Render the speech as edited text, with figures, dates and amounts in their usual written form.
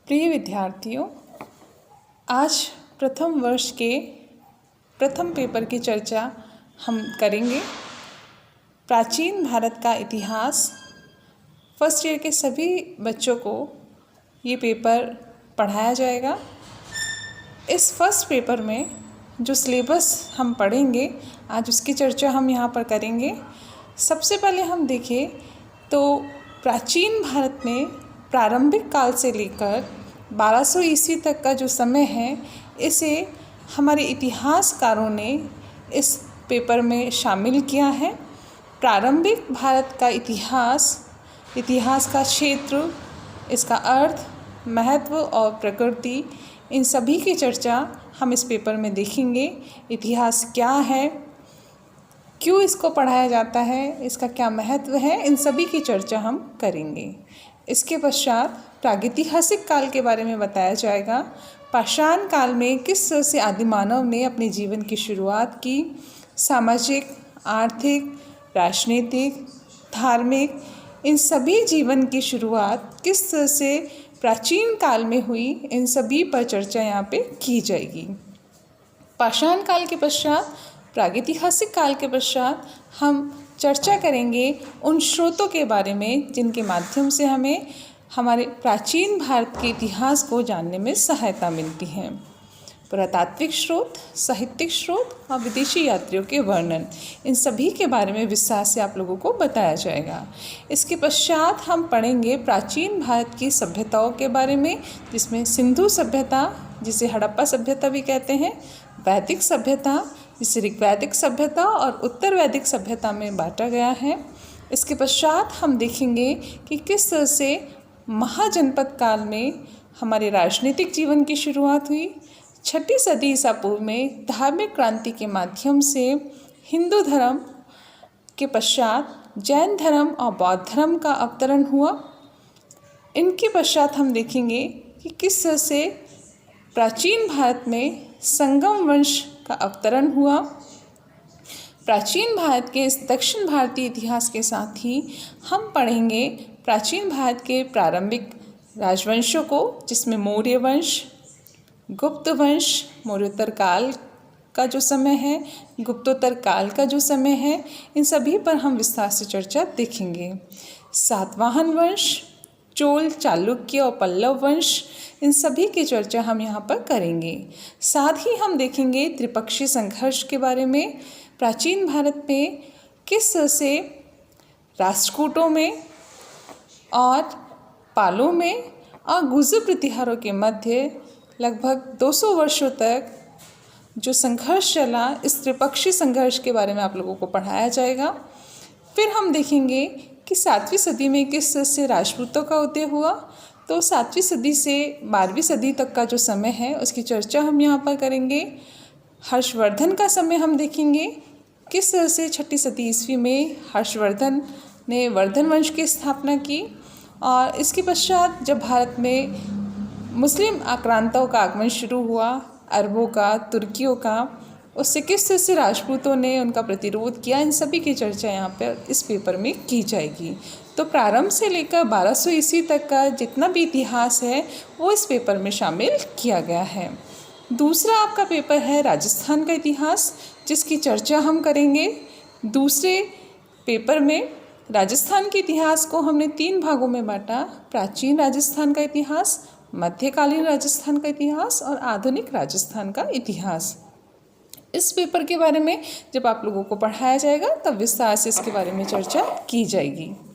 प्रिय विद्यार्थियों, आज प्रथम वर्ष के प्रथम पेपर की चर्चा हम करेंगे। प्राचीन भारत का इतिहास। फर्स्ट ईयर के सभी बच्चों को ये पेपर पढ़ाया जाएगा। इस फर्स्ट पेपर में जो सिलेबस हम पढ़ेंगे, आज उसकी चर्चा हम यहाँ पर करेंगे। सबसे पहले हम देखें तो प्राचीन भारत में प्रारंभिक काल से लेकर 1200 ईस्वी तक का जो समय है, इसे हमारे इतिहासकारों ने इस पेपर में शामिल किया है। प्रारंभिक भारत का इतिहास का क्षेत्र, इसका अर्थ, महत्व और प्रकृति, इन सभी की चर्चा हम इस पेपर में देखेंगे। इतिहास क्या है, क्यों इसको पढ़ाया जाता है, इसका क्या महत्व है, इन सभी की चर्चा हम करेंगे। इसके पश्चात प्रागैतिहासिक काल के बारे में बताया जाएगा। पाषाण काल में किस तरह से आदिमानव ने अपने जीवन की शुरुआत की, सामाजिक, आर्थिक, राजनीतिक, धार्मिक, इन सभी जीवन की शुरुआत किस तरह से प्राचीन काल में हुई, इन सभी पर चर्चा यहाँ पे की जाएगी। पाषाण काल के पश्चात, प्रागैतिहासिक काल के पश्चात हम चर्चा करेंगे उन स्रोतों के बारे में जिनके माध्यम से हमें हमारे प्राचीन भारत के इतिहास को जानने में सहायता मिलती है। पुरातात्विक स्रोत, साहित्यिक स्रोत और विदेशी यात्रियों के वर्णन, इन सभी के बारे में विस्तार से आप लोगों को बताया जाएगा। इसके पश्चात हम पढ़ेंगे प्राचीन भारत की सभ्यताओं के बारे में, जिसमें सिंधु सभ्यता, जिसे हड़प्पा सभ्यता भी कहते हैं, वैदिक सभ्यता, जिसे ऋग्वैदिक सभ्यता और उत्तर वैदिक सभ्यता में बांटा गया है। इसके पश्चात हम देखेंगे कि किस तरह से महाजनपद काल में हमारे राजनीतिक जीवन की शुरुआत हुई। 6ठी सदी ईसा पूर्व में धार्मिक क्रांति के माध्यम से हिंदू धर्म के पश्चात जैन धर्म और बौद्ध धर्म का अवतरण हुआ। इनके पश्चात हम देखेंगे कि किस तरह से प्राचीन भारत में संगम वंश का अवतरण हुआ। प्राचीन भारत के इस दक्षिण भारतीय इतिहास के साथ ही हम पढ़ेंगे प्राचीन भारत के प्रारंभिक राजवंशों को, जिसमें मौर्य वंश, गुप्त वंश, मौर्योत्तर काल का जो समय है, गुप्तोत्तर काल का जो समय है, इन सभी पर हम विस्तार से चर्चा देखेंगे। सातवाहन वंश, चोल, चालुक्य और पल्लव वंश, इन सभी की चर्चा हम यहाँ पर करेंगे। साथ ही हम देखेंगे त्रिपक्षीय संघर्ष के बारे में। प्राचीन भारत में किस तरह से राष्ट्रकूटों में और पालों में और गुर्जर प्रतिहारों के मध्य लगभग 200 वर्षों तक जो संघर्ष चला, इस त्रिपक्षीय संघर्ष के बारे में आप लोगों को पढ़ाया जाएगा। फिर हम देखेंगे कि 7वीं सदी में किस तरह से राजपूतों का उदय हुआ। तो 7वीं सदी से 12वीं सदी तक का जो समय है, उसकी चर्चा हम यहाँ पर करेंगे। हर्षवर्धन का समय हम देखेंगे, किस तरह से 6ठी सदी ईस्वी में हर्षवर्धन ने वर्धन वंश की स्थापना की। और इसके पश्चात जब भारत में मुस्लिम आक्रांताओं का आगमन शुरू हुआ, अरबों का, तुर्कियों का, उससे किस तरह से राजपूतों ने उनका प्रतिरोध किया, इन सभी की चर्चा यहाँ पर इस पेपर में की जाएगी। तो प्रारंभ से लेकर 1200 ईस्वी तक का जितना भी इतिहास है, वो इस पेपर में शामिल किया गया है। दूसरा आपका पेपर है राजस्थान का इतिहास, जिसकी चर्चा हम करेंगे। दूसरे पेपर में राजस्थान के इतिहास को हमने 3 भागों में बांटा: प्राचीन राजस्थान का इतिहास, मध्यकालीन राजस्थान का इतिहास और आधुनिक राजस्थान का इतिहास। इस पेपर के बारे में जब आप लोगों को पढ़ाया जाएगा, तब विस्तार से इसके बारे में चर्चा की जाएगी।